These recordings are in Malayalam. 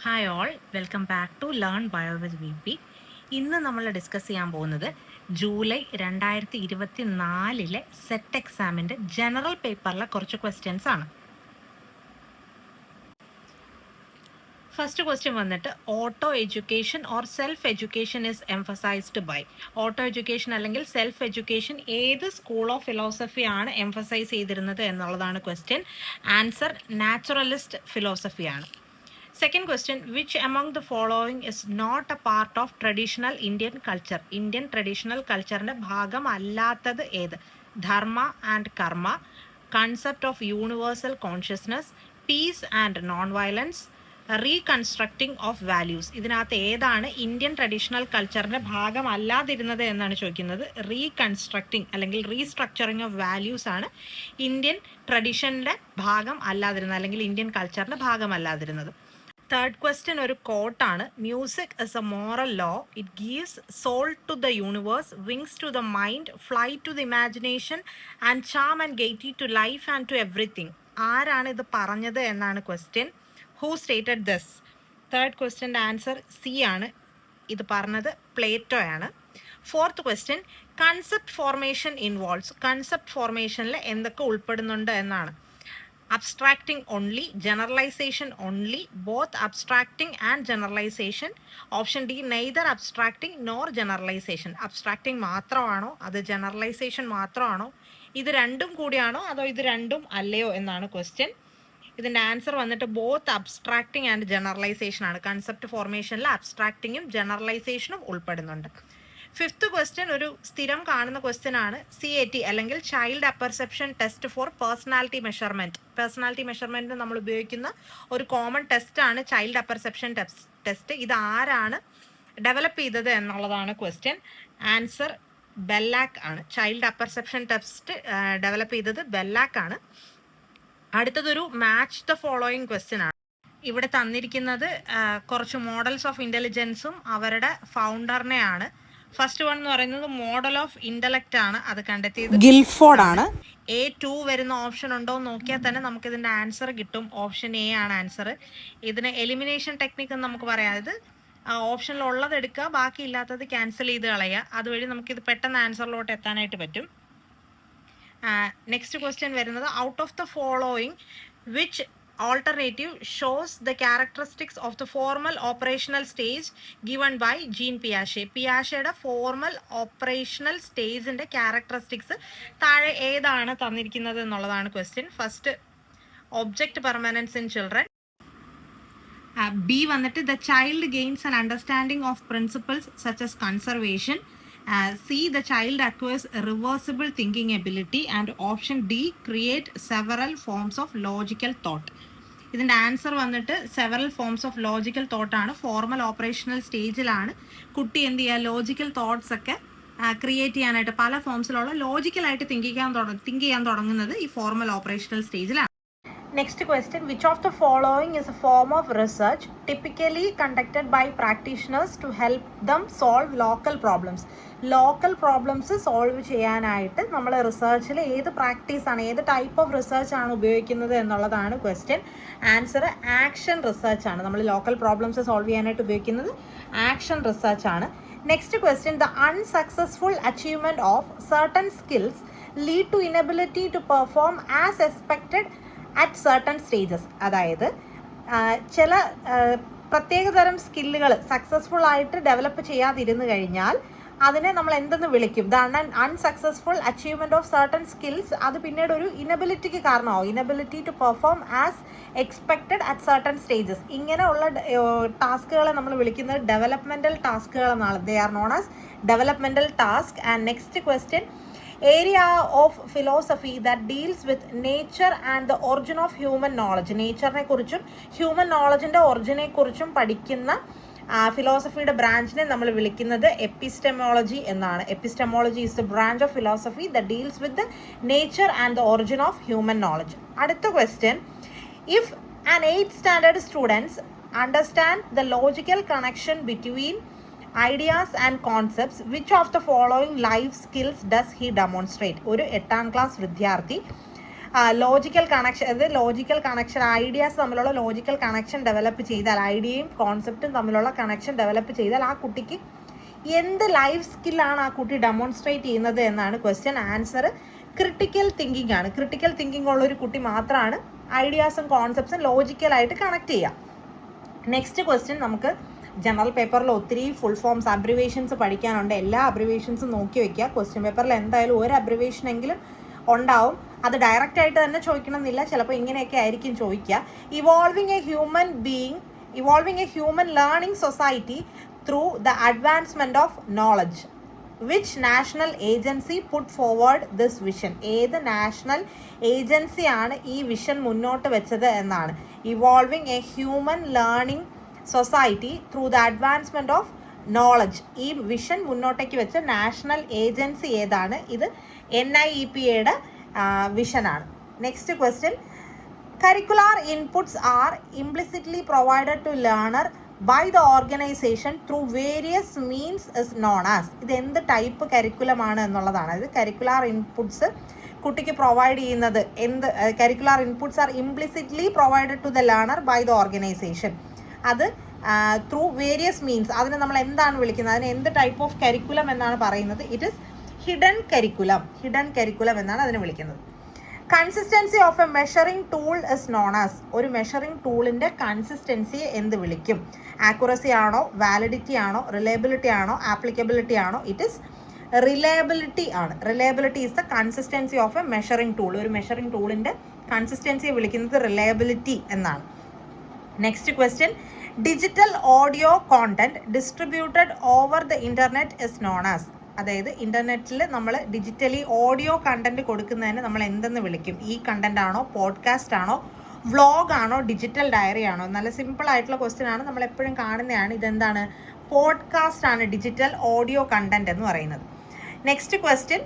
Hi all, welcome back to learn bio with V P. ഇന്ന് നമ്മൾ ഡിസ്കസ് ചെയ്യാൻ പോകുന്നത് ജൂലൈ 2024 സെറ്റ് എക്സാമിൻ്റെ ജനറൽ പേപ്പറിലെ കുറച്ച് ക്വസ്റ്റ്യൻസ് ആണ്. ഫസ്റ്റ് ക്വസ്റ്റ്യൻ വന്നിട്ട് auto education or self education is emphasized by. Auto education അല്ലെങ്കിൽ സെൽഫ് എഡ്യൂക്കേഷൻ ഏത് സ്കൂൾ ഓഫ് ഫിലോസഫി ആണ് എംഫസൈസ് ചെയ്തിരുന്നത് എന്നുള്ളതാണ് ക്വസ്റ്റ്യൻ. ആൻസർ നാച്ചുറലിസ്റ്റ് ഫിലോസഫിയാണ്. Second question, which among the following is not a part of traditional Indian culture? Indian traditional culture ഭാഗം അല്ലാത്തത് ഏത്? ധർമ്മ ആൻഡ് കർമ്മ, concept of universal consciousness, piece and non violence, reconstructing of values. ഇതിനകത്ത് ഏതാണ് ഇന്ത്യൻ ട്രഡീഷണൽ കൾച്ചറിൻ്റെ ഭാഗം അല്ലാതിരുന്നത് എന്നാണ് ചോദിക്കുന്നത്. റീകൺസ്ട്രക്റ്റിംഗ് അല്ലെങ്കിൽ റീസ്ട്രക്ചറിങ് ഓഫ് വാല്യൂസ് ആണ് ഇന്ത്യൻ ട്രഡീഷൻ്റെ ഭാഗം അല്ലാതിരുന്നത് അല്ലെങ്കിൽ ഇന്ത്യൻ കൾച്ചറിൻ്റെ ഭാഗം അല്ലാതിരുന്നത്. തേർഡ് ക്വസ്റ്റ്യൻ ഒരു കോട്ടാണ്. Music is a moral law, it gives soul to the universe, wings to the mind, fly to the imagination and charm and gaiety to life and to everything. ആരാണ് ഇത് പറഞ്ഞത് എന്നാണ് question. Who stated this? Third ക്വസ്റ്റ്യൻ്റെ ആൻസർ സി ആണ്. ഇത് പറഞ്ഞത് പ്ലേറ്റോയാണ്. Fourth question, concept formation involves. Concept ഫോർമേഷനിൽ എന്തൊക്കെ ഉൾപ്പെടുന്നുണ്ട് എന്നാണ്. Abstracting only, generalization only, both abstracting and generalization. Option D, neither abstracting nor generalization. Abstracting മാത്രമാണോ അത് generalization മാത്രമാണോ, ഇത് രണ്ടും കൂടിയാണോ അതോ ഇത് രണ്ടും അല്ലയോ എന്നാണ് ക്വസ്റ്റ്യൻ. ഇതിൻ്റെ ആൻസർ വന്നിട്ട് ബോത്ത് അബ്സ്ട്രാക്റ്റിംഗ് ആൻഡ് ജനറലൈസേഷൻ ആണ്. കൺസെപ്റ്റ് ഫോർമേഷനിൽ അബ്സ്ട്രാക്റ്റിങ്ങും ജനറലൈസേഷനും ഉൾപ്പെടുന്നുണ്ട്. ഫിഫ്ത്ത് ക്വസ്റ്റ്യൻ ഒരു സ്ഥിരം കാണുന്ന ക്വസ്റ്റ്യൻ ആണ്. CAT അല്ലെങ്കിൽ child apperception test for personality measurement. Personality മെഷർമെൻറ്റിന് നമ്മൾ ഉപയോഗിക്കുന്ന ഒരു കോമൺ ടെസ്റ്റാണ് ചൈൽഡ് അപ്പർസെപ്ഷൻ ടെസ്റ്റ്. ഇത് ആരാണ് ഡെവലപ്പ് ചെയ്തത് എന്നുള്ളതാണ് ക്വസ്റ്റ്യൻ. ആൻസർ ബെല്ലാക്ക് ആണ്. ചൈൽഡ് അപ്പർസെപ്ഷൻ ടെസ്റ്റ് ഡെവലപ്പ് ചെയ്തത് ബെല്ലാക്ക് ആണ്. അടുത്തതൊരു മാച്ച് ദ ഫോളോയിങ് ക്വസ്റ്റ്യൻ ആണ്. ഇവിടെ തന്നിരിക്കുന്നത് കുറച്ച് മോഡൽസ് ഓഫ് ഇൻ്റലിജൻസും അവരുടെ ഫൗണ്ടറിനെയാണ്. ഫസ്റ്റ് വൺ എന്ന് പറയുന്നത് മോഡൽ ഓഫ് ഇൻ്റലക്റ്റ് ആണ്. അത് കണ്ടെത്തിയത് ഗിൽഫോർഡ് ആണ്. A2 വരുന്ന ഓപ്ഷൻ ഉണ്ടോ എന്ന് നോക്കിയാൽ തന്നെ നമുക്ക് ഇതിൻ്റെ ആൻസർ കിട്ടും. ഓപ്ഷൻ എ ആണ് ആൻസർ. ഇതിന് എലിമിനേഷൻ ടെക്നിക്ക് എന്ന് നമുക്ക് പറയാം. ഇത് ഓപ്ഷനിലുള്ളത് എടുക്കുക, ബാക്കി ഇല്ലാത്തത് ക്യാൻസൽ ചെയ്ത് കളയുക. അതുവഴി നമുക്കിത് പെട്ടെന്ന് ആൻസറിലോട്ട് എത്താനായിട്ട് പറ്റും. നെക്സ്റ്റ് ക്വസ്റ്റ്യൻ വരുന്നത് out of the following which alternative shows the characteristics of the formal operational stage given by Jean Piaget. പിയാഷയുടെ ഫോർമൽ ഓപ്പറേഷണൽ സ്റ്റേജിൻ്റെ ക്യാരക്ടറിസ്റ്റിക്സ് താഴെ ഏതാണ് തന്നിരിക്കുന്നത് എന്നുള്ളതാണ് question. First, object permanence in children. B വന്നിട്ട് the child gains an understanding of principles such as conservation. C, the child acquires reversible thinking ability. And option D, create several forms of logical thought. ഇതിൻ്റെ ആൻസർ വന്നിട്ട് സെവറൽ ഫോംസ് ഓഫ് ലോജിക്കൽ തോട്ടാണ്. ഫോർമൽ ഓപ്പറേഷണൽ സ്റ്റേജിലാണ് കുട്ടി എന്ത് ചെയ്യുക, ലോജിക്കൽ തോട്ട്സ് ഒക്കെ ക്രിയേറ്റ് ചെയ്യാനായിട്ട് പല ഫോംസിലുള്ള ലോജിക്കലായിട്ട് തിങ്ക് ചെയ്യാൻ തുടങ്ങുന്നത് ഈ ഫോർമൽ ഓപ്പറേഷണൽ സ്റ്റേജിലാണ്. Next question, which of the following is a form of research typically conducted by practitioners to help them solve local problems? Local problems solve ചെയ്യാനായിട്ട് നമ്മൾ റിസർച്ചിൽ ഏത് പ്രാക്ടീസാണ്, ഏത് ടൈപ്പ് ഓഫ് റിസർച്ച് ആണ് ഉപയോഗിക്കുന്നത് എന്നുള്ളതാണ് ക്വസ്റ്റ്യൻ. ആൻസർ ആക്ഷൻ റിസർച്ച് ആണ്. നമ്മൾ ലോക്കൽ പ്രോബ്ലംസ് സോൾവ് ചെയ്യാനായിട്ട് ഉപയോഗിക്കുന്നത് ആക്ഷൻ റിസർച്ച് ആണ്. Next question, the unsuccessful achievement of certain skills lead to inability to perform as expected at certain stages. അതായത് ചില പ്രത്യേകതരം സ്കില്ലുകൾ സക്സസ്ഫുൾ ആയിട്ട് ഡെവലപ്പ് ചെയ്യാതിരുന്നു കഴിഞ്ഞാൽ അതിനെ നമ്മൾ എന്തെന്ന് വിളിക്കും? The unsuccessful achievement of certain skills. അത് പിന്നീട് ഒരു ഇനബിലിറ്റിക്ക് കാരണമാവും. Inability to perform as expected at certain stages. ഇങ്ങനെയുള്ള ടാസ്കുകളെ നമ്മൾ വിളിക്കുന്നത് ഡെവലപ്മെൻറ്റൽ ടാസ്കുകൾ എന്നാണ്. They are known as developmental task. And next question, area of philosophy that deals with nature and the origin of human knowledge. നേച്ചറിനെ കുറിച്ചും ഹ്യൂമൻ നോളജിൻ്റെ ഒറിജിനെ കുറിച്ചും പഠിക്കുന്ന ഫിലോസഫിയുടെ ബ്രാഞ്ചിനെ നമ്മൾ വിളിക്കുന്നത് എപ്പിസ്റ്റമോളജി എന്നാണ്. Epistemology is the branch of philosophy that deals with the nature and the origin of human knowledge. അടുത്ത question, if an 8th standard students understand the logical connection between ideas and concepts, which of the following life skills does he demonstrate? ഒരു 8th ക്ലാസ് വിദ്യാർത്ഥി ലോജിക്കൽ കണക്ഷൻ, അതായത് ലോജിക്കൽ കണക്ഷൻ, ഐഡിയാസ് തമ്മിലുള്ള ലോജിക്കൽ കണക്ഷൻ ഡെവലപ്പ് ചെയ്താൽ, ഐഡിയയും കോൺസെപ്റ്റും തമ്മിലുള്ള കണക്ഷൻ ഡെവലപ്പ് ചെയ്താൽ ആ കുട്ടിക്ക് എന്ത് ലൈഫ് സ്കില്ലാണ് ആ കുട്ടി ഡെമോൺസ്ട്രേറ്റ് ചെയ്യുന്നത് എന്നാണ് ക്വസ്റ്റ്യൻ. ആൻസർ ക്രിട്ടിക്കൽ തിങ്കിങ് ആണ്. ക്രിട്ടിക്കൽ തിങ്കിങ് ഉള്ളൊരു കുട്ടി മാത്രമാണ് ഐഡിയാസും കോൺസെപ്റ്റ്സും ലോജിക്കലായിട്ട് കണക്ട് ചെയ്യുക. നെക്സ്റ്റ് ക്വസ്റ്റ്യൻ, നമുക്ക് ജനറൽ പേപ്പറിൽ ഒത്തിരി ഫുൾ ഫോംസ് അബ്രിവേഷൻസ് പഠിക്കാനുണ്ട്. എല്ലാ അബ്രിവേഷൻസും നോക്കി വെക്കുക. ക്വസ്റ്റ്യൻ പേപ്പറിൽ എന്തായാലും ഒരു അബ്രിവേഷൻ എങ്കിലും ഉണ്ടാവും. അത് ഡയറക്റ്റ് ആയിട്ട് തന്നെ ചോദിക്കണമെന്നില്ല, ചിലപ്പോൾ ഇങ്ങനെയൊക്കെ ആയിരിക്കും ചോദിക്കുക. Evolving a human learning society through the advancement of knowledge. Which national agency put forward this vision? ഏത് നാഷണൽ ഏജൻസിയാണ് ഈ വിഷൻ മുന്നോട്ട് വെച്ചത് എന്നാണ്. Evolving a human learning society through the advancement of knowledge. ഈ വിഷൻ മുന്നോട്ടേക്ക് വെച്ച നാഷണൽ ഏജൻസി ഏതാണ്? ഇത് NIEPA വിഷനാണ്. Next question, curricular inputs are implicitly provided to learner by the organization through various means is known as. ഇത് എന്ത് ടൈപ്പ് കരിക്കുലമാണ് എന്നുള്ളതാണ്. ഇത് കരിക്കുലാർ ഇൻപുട്സ് കുട്ടിക്ക് പ്രൊവൈഡ് ചെയ്യുന്നത് എന്ത്? Curricular inputs are implicitly provided to the learner by the organisation. അത് ത്രൂ വേരിയസ് മീൻസ്, അതിന് നമ്മൾ എന്താണ് വിളിക്കുന്നത്? അതിന് എന്ത് ടൈപ്പ് ഓഫ് കരിക്കുലം എന്നാണ് പറയുന്നത്? ഇറ്റ് ഇസ് ഹിഡൻ കരിക്കുലം എന്നാണ് അതിനെ വിളിക്കുന്നത്. Consistency of A measuring tool is known as. ഒരു മെഷറിംഗ് ടൂളിൻ്റെ കൺസിസ്റ്റൻസിയെ എന്ത് വിളിക്കും? ആക്യുറസി ആണോ, വാലിഡിറ്റി ആണോ, റിലയബിലിറ്റി ആണോ, ആപ്ലിക്കബിലിറ്റി ആണോ? ഇറ്റ് ഇസ് റിലയബിലിറ്റി ആണ്. Reliability is the consistency of A measuring tool. ഒരു മെഷറിംഗ് ടൂളിൻ്റെ കൺസിസ്റ്റൻസിയെ വിളിക്കുന്നത് റിലയബിലിറ്റി എന്നാണ്. Next question, digital audio content distributed over the internet is known as. അതായത് ഇൻ്റർനെറ്റിൽ നമ്മൾ ഡിജിറ്റലി ഓഡിയോ കണ്ടന്റ് കൊടുക്കുന്നതിന് നമ്മൾ എന്തെന്ന് വിളിക്കും? ഈ കണ്ടന്റ് ആണോ, പോഡ്കാസ്റ്റ് ആണോ, വ്ളോഗ് ആണോ, ഡിജിറ്റൽ ഡയറി ആണോ? നല്ല സിമ്പിൾ ആയിട്ടുള്ള ക്വസ്റ്റ്യൻ ആണ്, നമ്മൾ എപ്പോഴും കാണുന്നതാണ്. ഇതെന്താണ്? പോഡ്കാസ്റ്റ് ആണ് ഡിജിറ്റൽ ഓഡിയോ കണ്ടന്റ് എന്ന് പറയുന്നത്. Next question,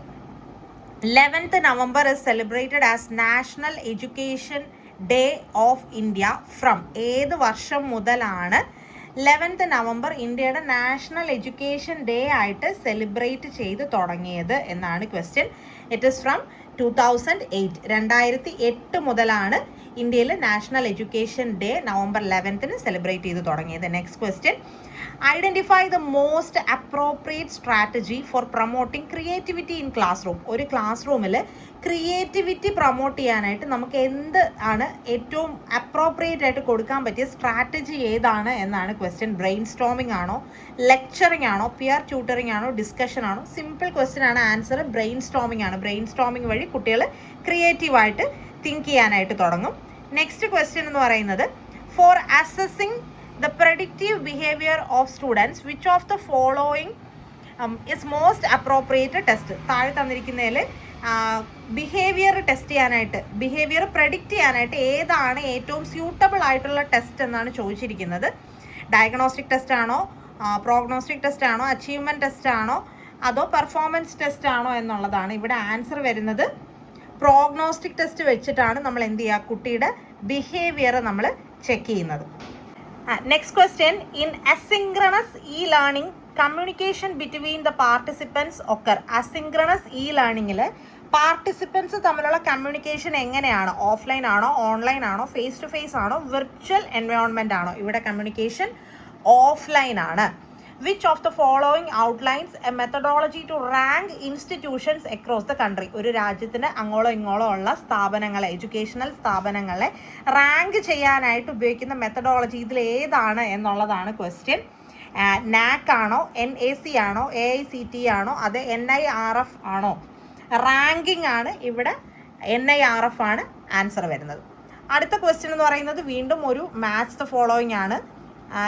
11th November is celebrated as National Education Day of India from. ഏത് വർഷം മുതലാണ് 11th November ഇന്ത്യയുടെ നാഷണൽ എഡ്യൂക്കേഷൻ ഡേ ആയിട്ട് സെലിബ്രേറ്റ് ചെയ്ത് തുടങ്ങിയത് എന്നാണ് ക്വസ്റ്റ്യൻ. It is from 2008. 2008 മുതലാണ് ഇന്ത്യയിൽ national education day November 11th celebrate ചെയ്ത് തുടങ്ങിയത്. Next question, identify the most appropriate strategy four promoting creativity in class room. ഒരു ക്ലാസ് റൂമിൽ ക്രിയേറ്റിവിറ്റി പ്രൊമോട്ട് ചെയ്യാനായിട്ട് നമുക്ക് എന്ത് ആണ് ഏറ്റവും അപ്രോപ്രിയേറ്റ് ആയിട്ട് കൊടുക്കാൻ പറ്റിയ സ്ട്രാറ്റജി ഏതാണ് എന്നാണ് ക്വസ്റ്റ്യൻ. ബ്രെയിൻ സ്റ്റോമിംഗ് ആണോ, ലെക്ചറിങ് ആണോ, പിയർ ട്യൂട്ടറിംഗ് ആണോ, ഡിസ്കഷൻ ആണോ? സിമ്പിൾ ക്വസ്റ്റ്യൻ ആണ്. ആൻസർ ബ്രെയിൻ സ്റ്റോമിംഗ് ആണ്. ബ്രെയിൻ സ്റ്റോമിംഗ് വഴി കുട്ടികൾ ക്രിയേറ്റീവായിട്ട് തിങ്ക് ചെയ്യാനായിട്ട് തുടങ്ങും. നെക്സ്റ്റ് ക്വസ്റ്റ്യൻ എന്ന് പറയുന്നത്, for assessing the predictive behavior of students, which of the following is most appropriate test? താഴെ തന്നിരിക്കുന്നതിൽ ബിഹേവിയർ ടെസ്റ്റ് ചെയ്യാനായിട്ട്, ബിഹേവിയർ പ്രെഡിക്റ്റ് ചെയ്യാനായിട്ട് ഏതാണ് ഏറ്റവും സ്യൂട്ടബിൾ ആയിട്ടുള്ള ടെസ്റ്റ് എന്നാണ് ചോദിച്ചിരിക്കുന്നത്. ഡയഗ്നോസ്റ്റിക് ടെസ്റ്റ് ആണോ, പ്രോഗ്നോസ്റ്റിക് ടെസ്റ്റ് ആണോ, അച്ചീവ്മെൻറ്റ് ടെസ്റ്റ് ആണോ, അതോ പെർഫോമൻസ് ടെസ്റ്റ് ആണോ എന്നുള്ളതാണ്. ഇവിടെ ആൻസർ വരുന്നത് പ്രോഗ്നോസ്റ്റിക് ടെസ്റ്റ് വെച്ചിട്ടാണ് നമ്മൾ എന്ത് ചെയ്യുക? കുട്ടിയുടെ ബിഹേവിയർ നമ്മൾ ചെക്ക് ചെയ്യുന്നത്. Next question, in asynchronous e-learning communication between the participants occur. asynchronous e-learningൽ പാർട്ടിസിപ്പൻസ് തമ്മിലുള്ള കമ്മ്യൂണിക്കേഷൻ എങ്ങനെയാണ്? ഓഫ്ലൈൻ ആണോ, ഓൺലൈൻ ആണോ, ഫേസ് ടു ഫേസ് ആണോ, വിർച്വൽ എൻവയോൺമെന്റ് ആണോ? ഇവിടെ കമ്മ്യൂണിക്കേഷൻ ഓഫ്ലൈൻ ആണ്. Which of the following outlines a methodology to rank institutions across the country? ഒരു രാജ്യത്തിന് അങ്ങോളോ ഇങ്ങോളോ ഉള്ള സ്ഥാപനങ്ങളെ, എഡ്യൂക്കേഷണൽ സ്ഥാപനങ്ങളെ റാങ്ക് ചെയ്യാനായിട്ട് ഉപയോഗിക്കുന്ന മെത്തഡോളജി ഇതിൽ ഏതാണ് എന്നുള്ളതാണ് ക്വസ്റ്റ്യൻ. NAC ആണോ, NAC ആണോ, AICT ആണോ, അത് NIRF ആണോ? റാങ്കിങ് ആണ്. ഇവിടെ NIRF ആണ് ആൻസർ വരുന്നത്. അടുത്ത ക്വസ്റ്റ്യൻ എന്ന് പറയുന്നത് വീണ്ടും ഒരു മാച്ച് ദ ഫോളോയിങ് ആണ്.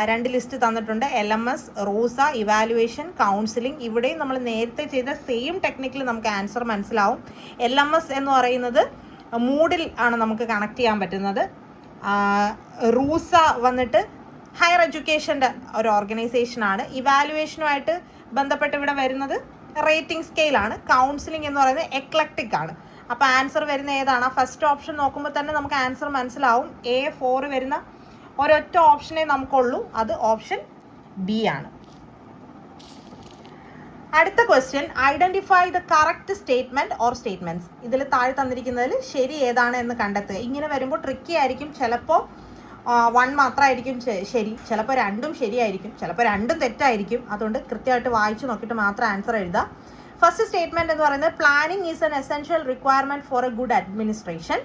2 ലിസ്റ്റ് തന്നിട്ടുണ്ട്. LMS, RUSA, evaluation, counselling. ഇവിടെയും നമ്മൾ നേരത്തെ ചെയ്ത സെയിം ടെക്നിക്കിൽ നമുക്ക് ആൻസർ മനസ്സിലാവും. LMS എന്ന് പറയുന്നത് മൂഡിൽ ആണ് നമുക്ക് കണക്ട് ചെയ്യാൻ പറ്റുന്നത്. റൂസ വന്നിട്ട് ഹയർ എഡ്യൂക്കേഷൻ്റെ ഒരു ഓർഗനൈസേഷനാണ്. ഇവാലുവേഷനുമായിട്ട് ബന്ധപ്പെട്ട് ഇവിടെ വരുന്നത് റേറ്റിംഗ് സ്കെയിലാണ്. കൗൺസിലിംഗ് എന്ന് പറയുന്നത് എക്ലക്റ്റിക് ആണ്. അപ്പോൾ ആൻസർ വരുന്ന ഏതാണ്? ഫസ്റ്റ് ഓപ്ഷൻ നോക്കുമ്പോൾ തന്നെ നമുക്ക് ആൻസർ മനസ്സിലാവും. A4 വരുന്ന ഒരൊറ്റ ഓപ്ഷനേ നമുക്കുള്ളൂ, അത് ഓപ്ഷൻ ബി ആണ്. അടുത്ത question, identify the correct statement or statements. ഇതിൽ താഴെ തന്നിരിക്കുന്നതിൽ ശരി ഏതാണ് എന്ന് കണ്ടെത്തുക. ഇങ്ങനെ വരുമ്പോൾ ട്രിക്കി ആയിരിക്കും. ചിലപ്പോൾ 1 മാത്രമായിരിക്കും ശരി, ചിലപ്പോൾ 2ഉം ശരിയായിരിക്കും, ചിലപ്പോൾ 2ഉം തെറ്റായിരിക്കും. അതുകൊണ്ട് കൃത്യമായിട്ട് വായിച്ചു നോക്കിയിട്ട് മാത്രം ആൻസർ എഴുതുക. ഫസ്റ്റ് സ്റ്റേറ്റ്മെന്റ് എന്ന് പറയുന്നത് planning is an essential requirement for a good administration.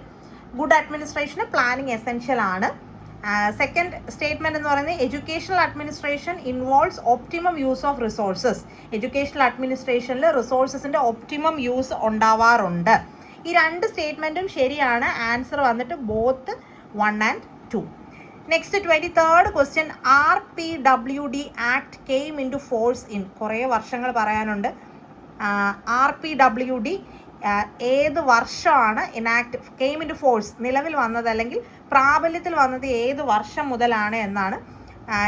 Good അഡ്മിനിസ്ട്രേഷന് പ്ലാനിങ് എസെൻഷ്യൽ ആണ്. സെക്കൻഡ് സ്റ്റേറ്റ്മെന്റ് എന്ന് പറയുന്നത് educational administration involves optimum use of resources. Educational അഡ്മിനിസ്ട്രേഷനിൽ റിസോഴ്സസിന്റെ ഒപ്റ്റിമം യൂസ് ഉണ്ടാവാറുണ്ട്. ഈ 2 സ്റ്റേറ്റ്മെന്റും ശരിയാണ്. ആൻസർ വന്നിട്ട് both 1 and 2. Next 23rd question, RPWD act came into force in. കുറേ വർഷങ്ങൾ പറയാനുണ്ട്. RPWD ഏത് വർഷമാണ് കെയിം ഇൻ ടു ഫോഴ്സ്, നിലവിൽ വന്നത് അല്ലെങ്കിൽ പ്രാബല്യത്തിൽ വന്നത് ഏത് വർഷം മുതലാണ് എന്നാണ്.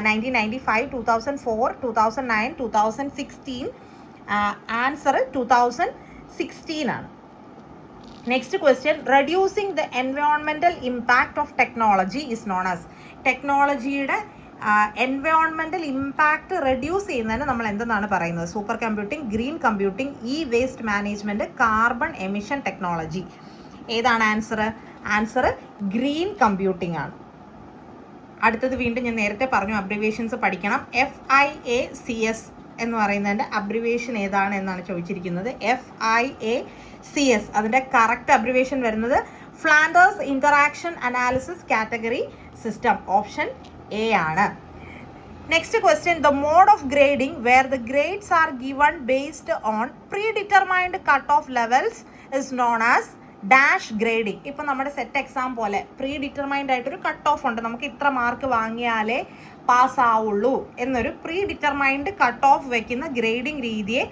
1995, 2004, 2009, 2016. ആൻസർ 2016 ആണ്. നെക്സ്റ്റ് ക്വസ്റ്റ്യൻ, റെഡ്യൂസിങ് ദ എൻവയോൺമെന്റൽ impact of technology is known as. ടെക്നോളജിയുടെ എൻവയോൺമെന്റൽ ഇമ്പാക്ട് റെഡ്യൂസ് ചെയ്യുന്നതിന് നമ്മൾ എന്തെന്നാണ് പറയുന്നത്? Super computing, green computing, E waste management, carbon emission technology. ഏതാണ് ആൻസർ? ആൻസർ ഗ്രീൻ കമ്പ്യൂട്ടിംഗ് ആണ്. അടുത്തത് വീണ്ടും ഞാൻ നേരത്തെ പറഞ്ഞു, അബ്രിവേഷൻസ് പഠിക്കണം. FIACS എന്ന് പറയുന്നതിൻ്റെ അബ്രിവേഷൻ ഏതാണ് എന്നാണ് ചോദിച്ചിരിക്കുന്നത്. FIACS അതിൻ്റെ കറക്റ്റ് അബ്രിവേഷൻ വരുന്നത് Flanders interaction analysis category system. Option A ആണ്. Next question, the mode of grading where the grades are given based on predetermined cut off levels is known as dash grading. ഇപ്പം നമ്മുടെ സെറ്റ് എക്സാം പോലെ പ്രീ ഡിറ്റർമൈൻഡ് ആയിട്ടൊരു കട്ട് ഓഫ് ഉണ്ട്. നമുക്ക് ഇത്ര മാർക്ക് വാങ്ങിയാലേ പാസ്സാവുള്ളൂ എന്നൊരു പ്രീ ഡിറ്റർമൈൻഡ് കട്ട് ഓഫ് വെക്കുന്ന ഗ്രേഡിംഗ് രീതിയെ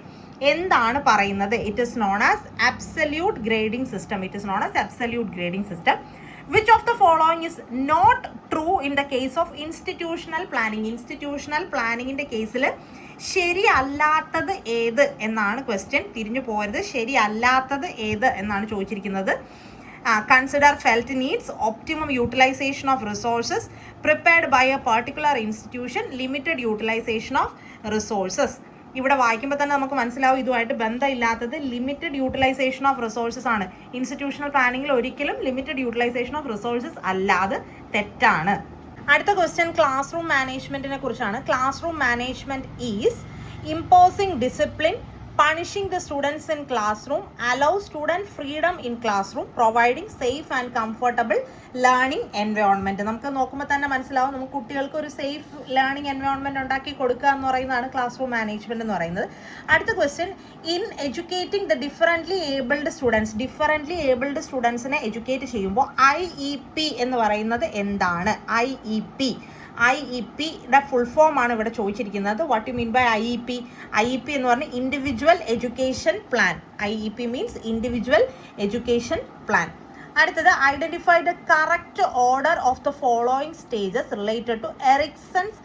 എന്താണ് പറയുന്നത്? It is known as absolute grading system. It is known as absolute grading system. Which of the following is not true in the case of institutional planning? Institutional planning ന്റെ കേസിൽ ശരിയല്ലാത്തത് ഏത് എന്നാണ് ക്വസ്റ്റ്യൻ. തിരിഞ്ഞു പോകരുത്. ശരിയല്ലാത്തത് ഏത് എന്നാണ് ചോദിച്ചിരിക്കുന്നത്. Consider felt needs, optimum utilisation of resources, prepared by a particular institution, limited utilisation of resources. ഇവിടെ വായിക്കുമ്പോൾ തന്നെ നമുക്ക് മനസ്സിലാവും ഇതുമായിട്ട് ബന്ധമില്ലാത്തത് ലിമിറ്റഡ് യൂട്ടിലൈസേഷൻ ഓഫ് റിസോഴ്സസ് ആണ്. ഇൻസ്റ്റിറ്റ്യൂഷണൽ പ്ലാനിങ്ങിൽ ഒരിക്കലും ലിമിറ്റഡ് യൂട്ടിലൈസേഷൻ ഓഫ് റിസോഴ്സസ് അല്ലാതെ തെറ്റാണ്. അടുത്ത ക്വസ്റ്റ്യൻ ക്ലാസ് റൂം മാനേജ്മെന്റിനെ കുറിച്ചാണ്. Class room management is imposing discipline, punishing the students in classroom, allow student freedom in classroom, providing safe and comfortable learning environment. നമുക്ക് നോക്കുമ്പോൾ തന്നെ മനസ്സിലാവും നമുക്ക് കുട്ടികൾക്ക് ഒരു സേഫ് ലേണിംഗ് എൻവയോൺമെന്റ് ഉണ്ടാക്കി കൊടുക്കുക എന്ന് പറയുന്നതാണ് ക്ലാസ് റൂം മാനേജ്മെന്റ് എന്ന് പറയുന്നത്. അടുത്ത question, in educating the differently abled students. Differently abled സ്റ്റുഡൻസിനെ എഡ്യൂക്കേറ്റ് ചെയ്യുമ്പോൾ IEP എന്ന് പറയുന്നത് എന്താണ്? IEP-യുടെ ഫുൾ ഫോം ആണ് ഇവിടെ ചോദിച്ചിരിക്കുന്നത്. What you mean by IEP? IEP എന്ന് പറഞ്ഞാൽ individual education plan. IEP means individual education plan. അടുത്തത്, identify the correct order of the following stages related to Erikson's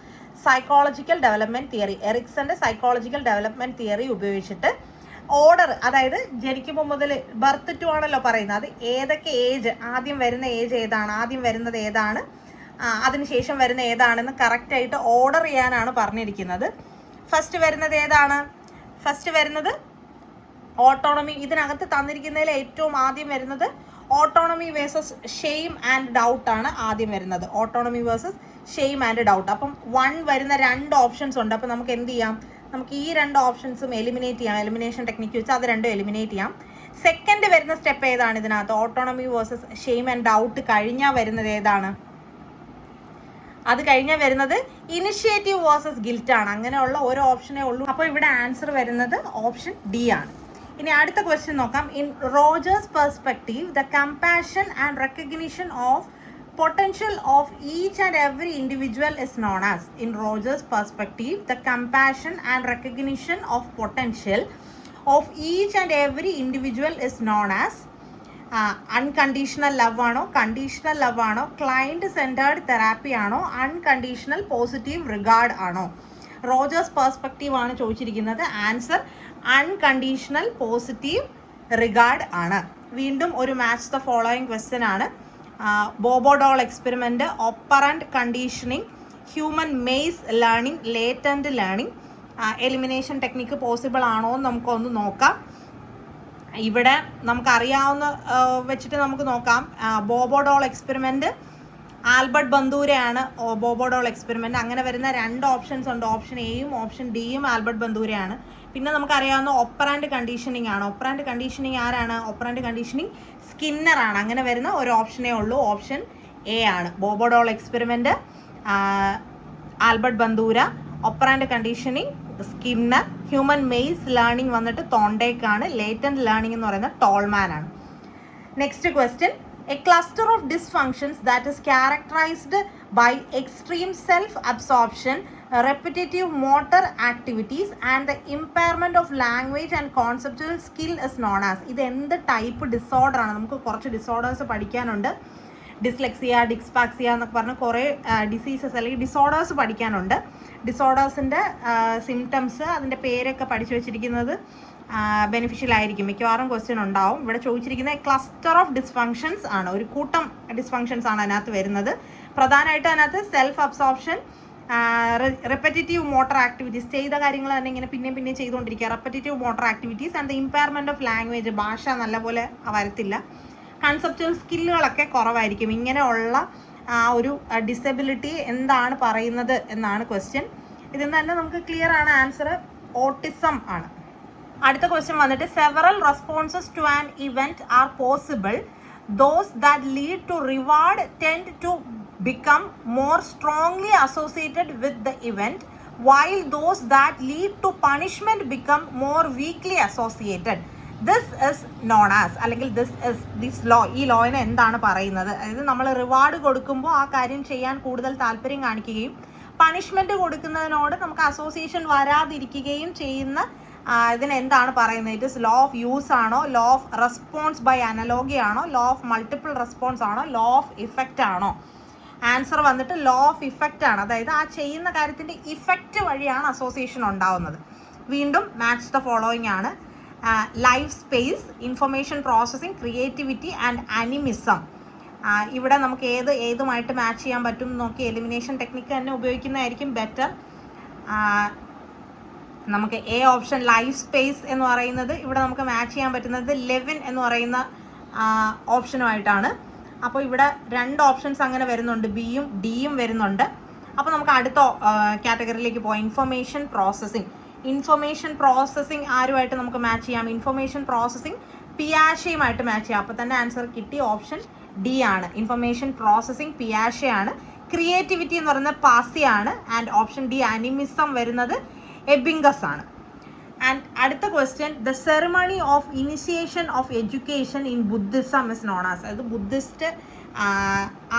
psychological development theory. എറിക്സന്റെ സൈക്കോളജിക്കൽ ഡെവലപ്മെന്റ് തിയറി ഉപയോഗിച്ചിട്ട് ഓർഡർ, അതായത് ജനിക്കുമ്പോൾ മുതൽ ബർത്ത് ടു ആണല്ലോ പറയുന്നത്, അത് ഏതൊക്കെ ഏജ്, ആദ്യം വരുന്ന ഏജ് ഏതാണ്, ആദ്യം വരുന്നത് ഏതാണ്, അതിനുശേഷം വരുന്ന ഏതാണെന്ന് കറക്റ്റായിട്ട് ഓർഡർ ചെയ്യാനാണ് പറഞ്ഞിരിക്കുന്നത്. ഫസ്റ്റ് വരുന്നത് ഏതാണ്? ഫസ്റ്റ് വരുന്നത് ഓട്ടോണമി. ഇതിനകത്ത് തന്നിരിക്കുന്നതിൽ ഏറ്റവും ആദ്യം വരുന്നത് autonomy versus shame and doubt ആണ് ആദ്യം വരുന്നത്. Autonomy versus shame and doubt. അപ്പം 1 വരുന്ന 2 ഓപ്ഷൻസ് ഉണ്ട്. അപ്പം നമുക്ക് എന്ത് ചെയ്യാം? നമുക്ക് ഈ 2 ഓപ്ഷൻസും എലിമിനേറ്റ് ചെയ്യാം. എലിമിനേഷൻ ടെക്നിക്ക് വെച്ച് അത് 2 എലിമിനേറ്റ് ചെയ്യാം. സെക്കൻഡ് വരുന്ന സ്റ്റെപ്പ് ഏതാണ് ഇതിനകത്ത്? Autonomy versus shame and doubt കഴിഞ്ഞാൽ വരുന്നത് ഏതാണ്? അത് കഴിഞ്ഞാൽ വരുന്നത് ഇനിഷ്യേറ്റീവ് വേഴ്സസ് ഗിൽറ്റ് ആണ്. അങ്ങനെയുള്ള ഓരോ ഓപ്ഷനേ ഉള്ളൂ. അപ്പോൾ ഇവിടെ ആൻസർ വരുന്നത് ഓപ്ഷൻ ഡി ആണ്. ഇനി അടുത്ത ക്വസ്റ്റ്യൻ നോക്കാം. In Rogers perspective the compassion and recognition of potential of each and every individual is known as. In Rogers' perspective, the compassion and recognition of potential of each and every individual is known as unconditional love ആണോ, conditional love ആണോ, client centered therapy ആണോ, unconditional positive regard ആണോ? റോജേഴ്സ് പെർസ്പെക്റ്റീവ് ആണ് ചോദിച്ചിരിക്കുന്നത്. ആൻസർ അൺകണ്ടീഷണൽ പോസിറ്റീവ് റിഗാർഡ് ആണ്. വീണ്ടും ഒരു മാച്ച് ദ ഫോളോയിങ് ക്വസ്റ്റ്യൻ ആണ്. Bobo doll experiment, operant conditioning, human maze learning, latent learning, elimination technique possible ആണോ എന്ന് നമുക്കൊന്ന് നോക്കാം. ഇവിടെ നമുക്കറിയാവുന്ന വെച്ചിട്ട് നമുക്ക് നോക്കാം. ബോബോഡോൾ എക്സ്പെരിമെൻറ്റ്, ആൽബർട്ട് ബന്ദൂരയാണ് ബോബോഡോൾ എക്സ്പെരിമെൻറ്റ്. അങ്ങനെ വരുന്ന 2 ഓപ്ഷൻസ് ഉണ്ട്. ഓപ്ഷൻ എയും ഓപ്ഷൻ ഡിയും ആൽബർട്ട് ബന്ദൂരയാണ്. പിന്നെ നമുക്കറിയാവുന്ന ഓപ്പറാൻഡ് കണ്ടീഷനിങ് ആണ്. ഓപ്പറാൻഡ് കണ്ടീഷനിങ് ആരാണ്? ഓപ്പറാൻഡ് കണ്ടീഷനിങ് സ്കിന്നർ ആണ്. അങ്ങനെ വരുന്ന ഒരു ഓപ്ഷനേ ഉള്ളൂ. ഓപ്ഷൻ എ ആണ്. Bobo doll experiment, Albert ബന്ദൂര, operand conditioning Skinner, human maze learning വന്നിട്ട് തോണ്ടേക്ക് ആണ്. ലേറ്റന്റ് ലേണിംഗ് എന്ന് പറയുന്നത് ടോൾമാൻ ആണ്. Next question, a cluster of dysfunctions that is characterized by extreme self-absorption, repetitive motor activities and the impairment of language and conceptual skill is known as. ഇത് എന്ത് ടൈപ്പ് ഡിസോർഡർ ആണ്? നമുക്ക് കുറച്ച് ഡിസോർഡേഴ്സ് പഠിക്കാനുണ്ട്. ഡിസ്ലെക്സിയ, ഡിസ്പാക്സിയ എന്നൊക്കെ പറഞ്ഞ് കുറേ ഡിസീസസ് അല്ലെങ്കിൽ ഡിസോർഡേഴ്സ് പഠിക്കാനുണ്ട്. ഡിസോർഡേഴ്സിൻ്റെ സിംറ്റംസ്, അതിൻ്റെ പേരൊക്കെ പഠിച്ചു വെച്ചിരിക്കുന്നത് ബെനിഫിഷ്യൽ ആയിരിക്കും. മിക്കവാറും ക്വസ്റ്റ്യൻ ഉണ്ടാവും. ഇവിടെ ചോദിച്ചിരിക്കുന്നത് ക്ലസ്റ്റർ ഓഫ് ഡിസ്ഫങ്ഷൻസ് ആണ്. ഒരു കൂട്ടം ഡിസ്ഫങ്ഷൻസ് ആണ് അതിനകത്ത് വരുന്നത്. പ്രധാനമായിട്ടും അതിനകത്ത് self absorption, repetitive motor activities, ചെയ്ത കാര്യങ്ങൾ തന്നെ ഇങ്ങനെ പിന്നെ ചെയ്തുകൊണ്ടിരിക്കുക, repetitive motor activities and the impairment of language, ഭാഷ നല്ലപോലെ വരത്തില്ല, കൺസെപ്ച്വൽ സ്കില്ലുകളൊക്കെ കുറവായിരിക്കും. ഇങ്ങനെയുള്ള ഒരു ഡിസബിലിറ്റി എന്താണ് പറയുന്നത് എന്നാണ് ക്വസ്റ്റ്യൻ. ഇതിൽ തന്നെ നമുക്ക് ക്ലിയർ ആണ് ആൻസർ ഓട്ടിസം ആണ്. അടുത്ത ക്വസ്റ്റ്യൻ വന്നിട്ട് several responses to an event are possible. Those that lead to reward tend to become more strongly associated with the event, while those that lead to punishment become more weakly associated. This is known as, അല്ലെങ്കിൽ this law, ഈ ലോയിനെ എന്താണ് പറയുന്നത്? അതായത് നമ്മൾ റിവാർഡ് കൊടുക്കുമ്പോൾ ആ കാര്യം ചെയ്യാൻ കൂടുതൽ താല്പര്യം കാണിക്കുകയും പണിഷ്മെന്റ് കൊടുക്കുന്നതിനോട് നമുക്ക് അസോസിയേഷൻ വരാതിരിക്കുകയും ചെയ്യുന്ന ഇതിന് എന്താണ് പറയുന്നത്? It is law of use ആണോ, law of response by analogy ആണോ, ലോ ഓഫ് മൾട്ടിപ്പിൾ റെസ്പോൺസ് ആണോ, ലോ ഓഫ് ഇഫക്റ്റ് ആണോ? ആൻസർ വന്നിട്ട് ലോ ഓഫ് ഇഫക്റ്റ് ആണ്. അതായത് ആ ചെയ്യുന്ന കാര്യത്തിൻ്റെ ഇഫക്റ്റ് വഴിയാണ് അസോസിയേഷൻ ഉണ്ടാവുന്നത്. വീണ്ടും മാച്ച് ദ ഫോളോയിങ് ആണ്. Life space, information processing, creativity and animism. ഇവിടെ നമുക്ക് ഏതുമായിട്ട് മാച്ച് ചെയ്യാൻ പറ്റും നോക്കി എലിമിനേഷൻ ടെക്നിക്ക് തന്നെ ഉപയോഗിക്കുന്നതായിരിക്കും ബെറ്റർ. നമുക്ക് എ ഓപ്ഷൻ ലൈഫ് സ്പേസ് എന്ന് പറയുന്നത് ഇവിടെ നമുക്ക് മാച്ച് ചെയ്യാൻ പറ്റുന്നത് ലെവിൻ എന്ന് പറയുന്ന ഓപ്ഷനുമായിട്ടാണ്. അപ്പോൾ ഇവിടെ 2 ഓപ്ഷൻസ് അങ്ങനെ വരുന്നുണ്ട്, ബിയും ഡിയും വരുന്നുണ്ട്. അപ്പോൾ നമുക്ക് അടുത്ത കാറ്റഗറിയിലേക്ക് പോകാം. Information processing. ഇൻഫർമേഷൻ പ്രോസസ്സിംഗ് ആരുമായിട്ട് നമുക്ക് മാച്ച് ചെയ്യാം? ഇൻഫർമേഷൻ പ്രോസസ്സിംഗ് പിയാഷയുമായിട്ട് മാച്ച് ചെയ്യാം. അപ്പോൾ തന്നെ ആൻസർ കിട്ടി, ഓപ്ഷൻ ഡി ആണ്. ഇൻഫർമേഷൻ പ്രോസസ്സിംഗ് പിയാഷയാണ്. ക്രിയേറ്റിവിറ്റി എന്ന് പറയുന്നത് പാസിയാണ്. ആൻഡ് ഓപ്ഷൻ ഡി അനിമിസം വരുന്നത് എബിംഗസ് ആണ്. ആൻഡ് അടുത്ത question, the ceremony of initiation of education in Buddhism is known as. അതായത് ബുദ്ധിസ്റ്റ്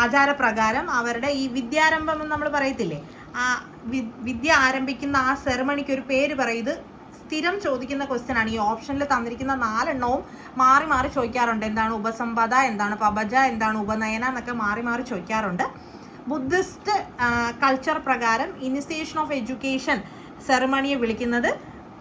ആചാരപ്രകാരം അവരുടെ ഈ വിദ്യാരംഭം എന്ന് നമ്മൾ പറയത്തില്ലേ, ആ വിദ്യ ആരംഭിക്കുന്ന ആ സെറിമണിക്ക് ഒരു പേര് പറയും. ഇത് സ്ഥിരം ചോദിക്കുന്ന ക്വസ്റ്റ്യൻ ആണ്. ഈ ഓപ്ഷനിൽ തന്നിരിക്കുന്ന 4 എണ്ണവും മാറി മാറി ചോദിക്കാറുണ്ട്. എന്താണ് ഉപസംപദ, എന്താണ് പബജ, എന്താണ് ഉപനയന എന്നൊക്കെ മാറി മാറി ചോദിക്കാറുണ്ട്. ബുദ്ധിസ്റ്റ് കൾച്ചർ പ്രകാരം ഇനിഷ്യേഷൻ ഓഫ് എഡ്യൂക്കേഷൻ സെറിമണിയെ വിളിക്കുന്നത്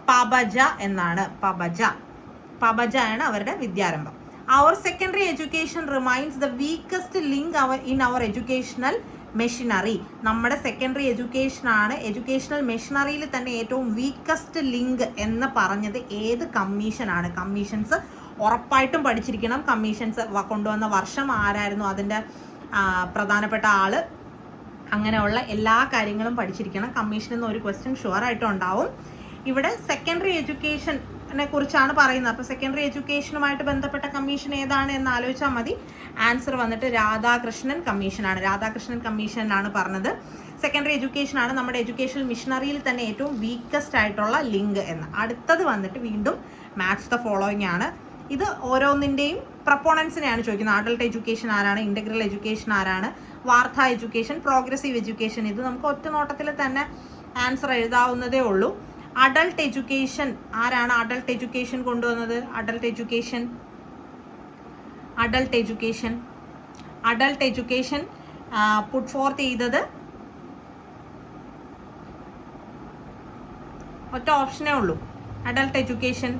പബജ എന്നാണ്. പബജ ആണ് അവരുടെ വിദ്യാരംഭം. Our secondary education remains the weakest link in our educational machinery. നമ്മുടെ സെക്കൻഡറി എഡ്യൂക്കേഷനാണ് എഡ്യൂക്കേഷണൽ മെഷീനറിയിൽ തന്നെ ഏറ്റവും വീക്കസ്റ്റ് ലിങ്ക് എന്ന് പറഞ്ഞത് ഏത് കമ്മീഷനാണ്? കമ്മീഷൻസ് ഉറപ്പായിട്ടും പഠിച്ചിരിക്കണം. കമ്മീഷൻസ് കൊണ്ടുവന്ന വർഷം ആരായിരുന്നു, അതിൻ്റെ പ്രധാനപ്പെട്ട ആള്, അങ്ങനെയുള്ള എല്ലാ കാര്യങ്ങളും പഠിച്ചിരിക്കണം. കമ്മീഷനിൽ നിന്ന് ഒരു ക്വസ്റ്റ്യൻ ഷുവറായിട്ടും ഉണ്ടാവും. ഇവിടെ സെക്കൻഡറി എഡ്യൂക്കേഷനെ കുറിച്ചാണ് പറയുന്നത്. അപ്പോൾ സെക്കൻഡറി എഡ്യൂക്കേഷനുമായിട്ട് ബന്ധപ്പെട്ട കമ്മീഷൻ ഏതാണ് എന്ന് ആലോചിച്ചാൽ മതി. ആൻസർ വന്നിട്ട് രാധാകൃഷ്ണൻ കമ്മീഷനാണ്. രാധാകൃഷ്ണൻ കമ്മീഷനാണ് പറഞ്ഞത് സെക്കൻഡറി എഡ്യൂക്കേഷനാണ് നമ്മുടെ എഡ്യൂക്കേഷൻ മിഷനറിയിൽ തന്നെ ഏറ്റവും വീക്കസ്റ്റ് ആയിട്ടുള്ള ലിങ്ക് എന്ന്. അടുത്തത് വന്നിട്ട് വീണ്ടും മാച്ച് ദ ഫോളോയിങ് ആണ്. ഇത് ഓരോന്നിൻ്റെയും പ്രപ്പോണൻസിനെയാണ് ചോദിക്കുന്നത്. അഡൾട്ട് എഡ്യൂക്കേഷൻ ആരാണ്, ഇൻ്റഗ്രൽ എഡ്യൂക്കേഷൻ ആരാണ്, വാർത്താ എഡ്യൂക്കേഷൻ, പ്രോഗ്രസീവ് എഡ്യൂക്കേഷൻ. ഇത് നമുക്ക് ഒറ്റ നോട്ടത്തിൽ തന്നെ ആൻസർ എഴുതാവുന്നതേ ഉള്ളൂ. അഡൾട്ട് എഡ്യൂക്കേഷൻ ആരാണ് അഡൾട്ട് എഡ്യൂക്കേഷൻ കൊണ്ടുവന്നത്? അഡൾട്ട് എഡ്യൂക്കേഷൻ പുട്ട് ഫോർത്ത് ചെയ്തത് ഒറ്റ ഓപ്ഷനേ ഉള്ളൂ. അഡൾട്ട് എഡ്യൂക്കേഷൻ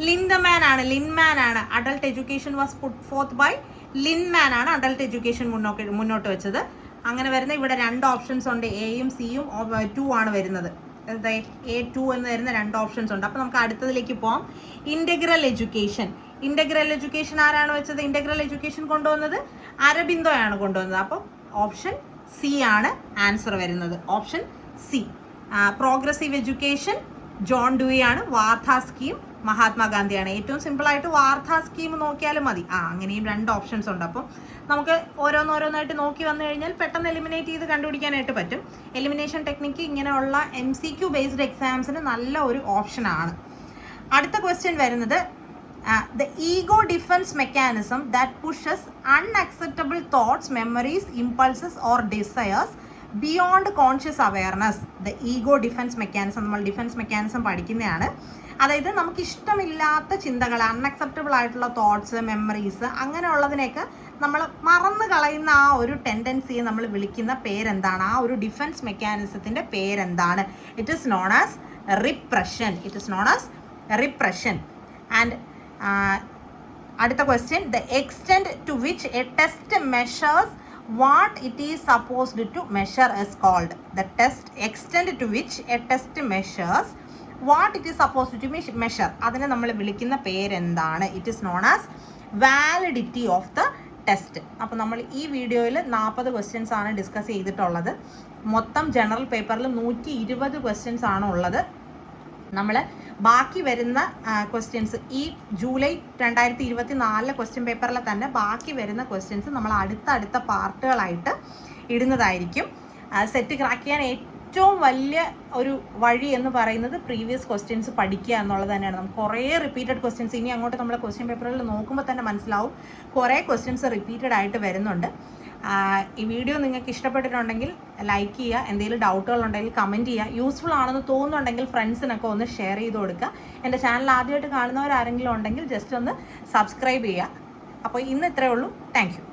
ലിൻമാൻ ആണ്. Adult education was put forth by Lindeman ആണ് അഡൾട്ട് എഡ്യൂക്കേഷൻ മുന്നോട്ട് വെച്ചത്. അങ്ങനെ വരുന്ന ഇവിടെ 2 ഓപ്ഷൻസ് ഉണ്ട്, എയും സിയും 2 ആണ് വരുന്നത്. A2 എന്ന് വരുന്ന 2 ഓപ്ഷൻസ് ഉണ്ട്. അപ്പോൾ നമുക്ക് അടുത്തതിലേക്ക് പോകാം. Integral education. ഇൻ്റഗ്രൽ എഡ്യൂക്കേഷൻ ആരാണ് വെച്ചത്? ഇൻ്റഗ്രൽ എഡ്യൂക്കേഷൻ കൊണ്ടുവന്നത് അരബിന്ദോയാണ് കൊണ്ടുവന്നത്. അപ്പോൾ ഓപ്ഷൻ സി ആണ് ആൻസർ വരുന്നത്. Option C. Progressive education John Dewey ആണ്. വാർധ സ്കീം മഹാത്മാഗാന്ധിയാണ്. ഏറ്റവും സിമ്പിളായിട്ട് വാർധ സ്കീം നോക്കിയാലും മതി. അങ്ങനെയും 2 ഓപ്ഷൻസ് ഉണ്ട്. അപ്പം നമുക്ക് ഓരോന്നോരോന്നായിട്ട് നോക്കി വന്നു കഴിഞ്ഞാൽ പെട്ടെന്ന് എലിമിനേറ്റ് ചെയ്ത് കണ്ടുപിടിക്കാനായിട്ട് പറ്റും. എലിമിനേഷൻ ടെക്നിക്ക് ഇങ്ങനെയുള്ള MCQ ബേസ്ഡ് എക്സാംസിന് നല്ല ഒരു ഓപ്ഷനാണ്. അടുത്ത ക്വസ്റ്റ്യൻ വരുന്നത് the ego defense mechanism that pushes unacceptable thoughts, memories, impulses or desires beyond conscious awareness. The ego defense mechanism, നമ്മൾ ഡിഫൻസ് മെക്കാനിസം പഠിക്കുന്നതാണ്. അതായത് നമുക്ക് ഇഷ്ടമില്ലാത്ത ചിന്തകൾ, അൺഅക്സെപ്റ്റബിൾ ആയിട്ടുള്ള തോട്ട്സ്, മെമ്മറീസ്, അങ്ങനെയുള്ളതിനെയൊക്കെ നമ്മൾ മറന്നു കളയുന്ന ആ ഒരു ടെൻഡൻസിയെ നമ്മൾ വിളിക്കുന്ന പേരെന്താണ്? ആ ഒരു ഡിഫൻസ് മെക്കാനിസത്തിൻ്റെ പേരെന്താണ്? It is known as repression. It is known as repression. And അടുത്ത question, the extent to which a test measures what it is supposed to measure is called. The test extent to which a test measures what it is supposed to measure, അതിനെ നമ്മൾ വിളിക്കുന്ന പേരെന്താണ്? It is known as validity of the test. അപ്പോൾ നമ്മൾ ഈ വീഡിയോയിൽ 40 ക്വസ്റ്റ്യൻസ് ആണ് ഡിസ്കസ് ചെയ്തിട്ടുള്ളത്. മൊത്തം ജനറൽ പേപ്പറിൽ 120 ക്വസ്റ്റ്യൻസ് ആണ് ഉള്ളത്. നമ്മൾ ബാക്കി വരുന്ന ക്വസ്റ്റ്യൻസ് ഈ ജൂലൈ 2024 ക്വസ്റ്റ്യൻ പേപ്പറിൽ തന്നെ ബാക്കി വരുന്ന ക്വസ്റ്റ്യൻസ് നമ്മൾ അടുത്ത പാർട്ടുകളായിട്ട് ഇടുന്നതായിരിക്കും. സെറ്റ് ക്രാക്ക് ചെയ്യാൻ ഏറ്റവും വലിയ ഒരു വഴി എന്ന് പറയുന്നത് പ്രീവിയസ് ക്വസ്റ്റ്യൻസ് പഠിക്കുക എന്നുള്ളത് തന്നെയാണ്. നമുക്ക് കുറേ റിപ്പീറ്റഡ് ക്വസ്റ്റ്യൻസ് ഇനി അങ്ങോട്ട് നമ്മൾ ക്വസ്റ്റ്യൻ പേപ്പറിൽ നോക്കുമ്പോൾ തന്നെ മനസ്സിലാവും കുറേ ക്വസ്റ്റ്യൻസ് റിപ്പീറ്റഡ് ആയിട്ട് വരുന്നുണ്ട്. ഈ വീഡിയോ നിങ്ങൾക്ക് ഇഷ്ടപ്പെട്ടിട്ടുണ്ടെങ്കിൽ ലൈക്ക് ചെയ്യുക. എന്തെങ്കിലും ഡൗട്ടുകൾ ഉണ്ടെങ്കിൽ കമൻറ്റ് ചെയ്യുക. യൂസ്ഫുൾ ആണെന്ന് തോന്നുന്നുണ്ടെങ്കിൽ ഫ്രണ്ട്സിനൊക്കെ ഒന്ന് ഷെയർ ചെയ്ത് കൊടുക്കുക. എൻ്റെ ചാനൽ ആദ്യമായിട്ട് കാണുന്നവരാരെങ്കിലും ഉണ്ടെങ്കിൽ ജസ്റ്റ് ഒന്ന് സബ്സ്ക്രൈബ് ചെയ്യുക. അപ്പോൾ ഇന്ന് ഇത്രയേ ഉള്ളൂ. Thank you.